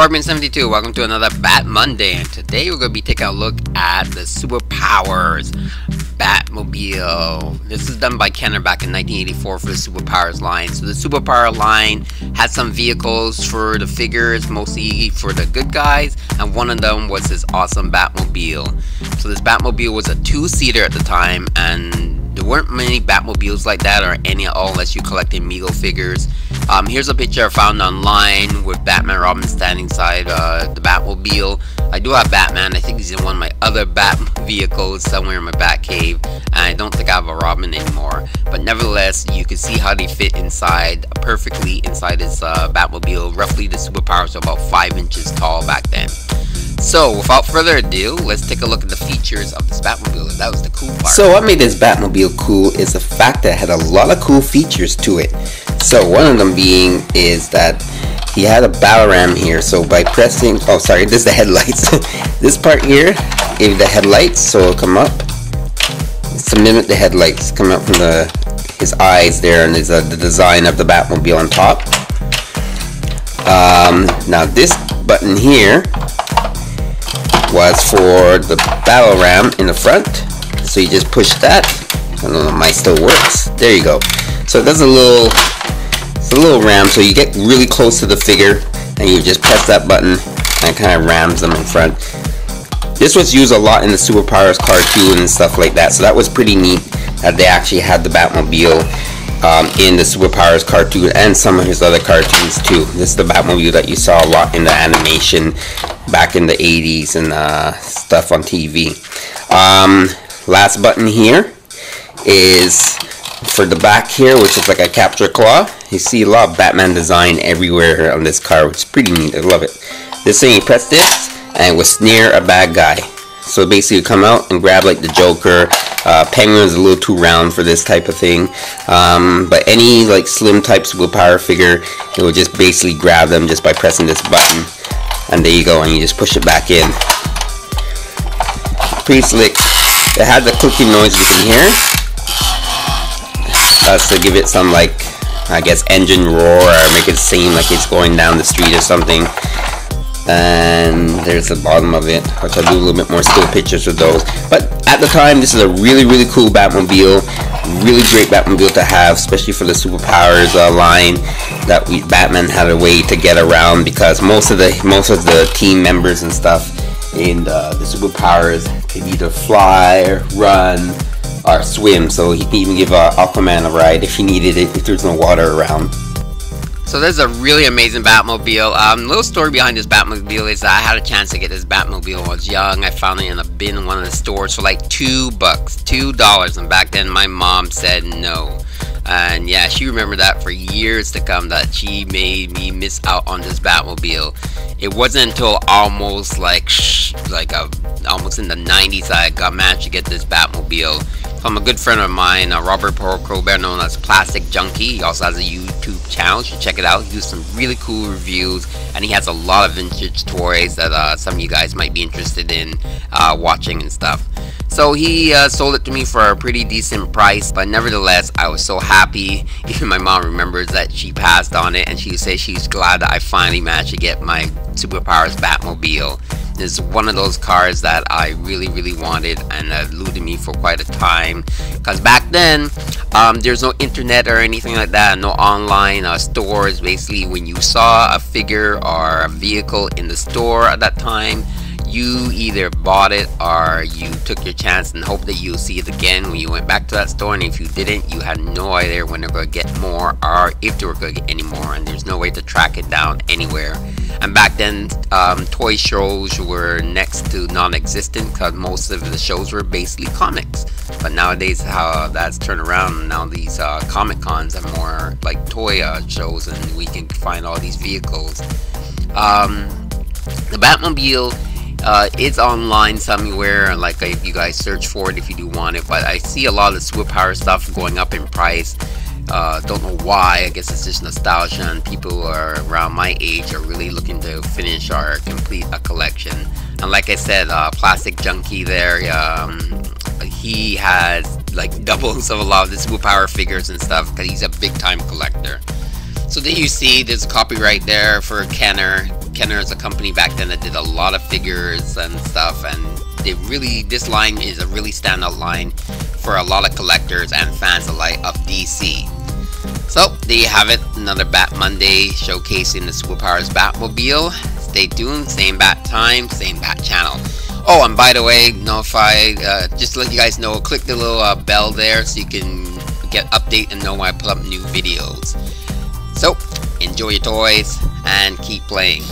Scorpion72, welcome to another Bat Monday, and today we're going to be taking a look at the Superpowers Batmobile. This is done by Kenner back in 1984 for the Superpowers line. So the Superpower line had some vehicles for the figures, mostly for the good guys, and one of them was this awesome Batmobile. So this Batmobile was a two-seater at the time, and there weren't many Batmobiles like that, or any at all, unless you collected Mego figures. Here's a picture I found online with Batman and Robin standing inside the Batmobile. I do have Batman. I think he's in one of my other Bat vehicles somewhere in my Bat cave, and I don't think I have a Robin anymore. But nevertheless, you can see how they fit inside perfectly inside this Batmobile. Roughly, the Superpowers are about 5 inches tall back then. So, without further ado, let's take a look at the features of this Batmobile. That was the cool part. So what made this Batmobile cool is the fact that it had a lot of cool features to it. So one of them being is that he had a battle ram here. So by pressing, oh sorry, this is the headlights. This part here is the headlights, so it'll come up. It's to mimic the headlights come up from his eyes there, and there's the design of the Batmobile on top. Now this button here was for the battle ram in the front, so you just push that. I don't know, mine still works. There you go. So it does it's a little ram, so you get really close to the figure and you just press that button and it kind of rams them in front. This was used a lot in the Superpowers cartoon and stuff like that, so that was pretty neat that they actually had the Batmobile in the Superpowers cartoon and some of his other cartoons too. This is the Batmobile that you saw a lot in the animation back in the 80s and stuff on TV. Last button here is for the back here, which is like a capture claw. You see a lot of Batman design everywhere on this car, which is pretty neat. I love it. This thing, you press this and it will snare a bad guy. So basically you come out and grab like the Joker. Penguin is a little too round for this type of thing, but any like slim type Superpower figure, it will just basically grab them just by pressing this button, and there you go, and you just push it back in. Pretty slick. It had the clicking noise you can hear. That's to give it some, like, I guess, engine roar, or make it seem like it's going down the street or something. And there's the bottom of it, which I'll do a little bit more still pictures of those. But at the time, this is a really, really cool Batmobile. Really great Batmobile to have, especially for the Superpowers line. That Batman had a way to get around, because most of the team members and stuff in the Superpowers could either fly, run, or swim. So he can even give Aquaman a ride if he needed it, if there's no water around. So there's a really amazing Batmobile. Little story behind this Batmobile is that I had a chance to get this Batmobile when I was young. I found it in a bin in one of the stores for like $2, and back then my mom said no. And yeah, she remembered that for years to come, that she made me miss out on this Batmobile. It wasn't until almost almost in the 90s I managed to get this Batmobile from a good friend of mine, Robert Porco, better known as Plastic Junkie. He also has a YouTube channel. You should check it out. He does some really cool reviews, and he has a lot of vintage toys that some of you guys might be interested in watching and stuff. So he sold it to me for a pretty decent price, but nevertheless, I was so happy. Even my mom remembers that she passed on it, and she said she's glad that I finally managed to get my Superpowers Batmobile. This is one of those cars that I really, really wanted, and eluded me for quite a time. Because back then, there's no internet or anything like that, no online stores. Basically, when you saw a figure or a vehicle in the store at that time, you either bought it or you took your chance and hoped that you'll see it again when you went back to that store. And if you didn't, you had no idea when they're going to get more, or if they were going to get any more, and there's no way to track it down anywhere. And back then, toy shows were next to non-existent, because most of the shows were basically comics. But nowadays, how that's turned around, now these Comic Cons are more like toy shows, and we can find all these vehicles. The Batmobile it's online somewhere, like if you guys search for it if you do want it, but I see a lot of the Superpower stuff going up in price. Don't know why. I guess it's just nostalgia, and people who are around my age are really looking to finish or complete a collection. And like I said, Plastic Junkie there, he has like doubles of a lot of the Superpower figures and stuff, because he's a big time collector. So there you see, there's a copyright there for Kenner. Kenner is a company back then that did a lot of figures and stuff, and this line is a really standout line for a lot of collectors and fans alike of DC. So there you have it, another Bat Monday showcasing the Superpowers Batmobile. Stay tuned, same bat time, same bat channel. Oh, and by the way, just to let you guys know, click the little bell there so you can get update and know when I put up new videos. So enjoy your toys and keep playing.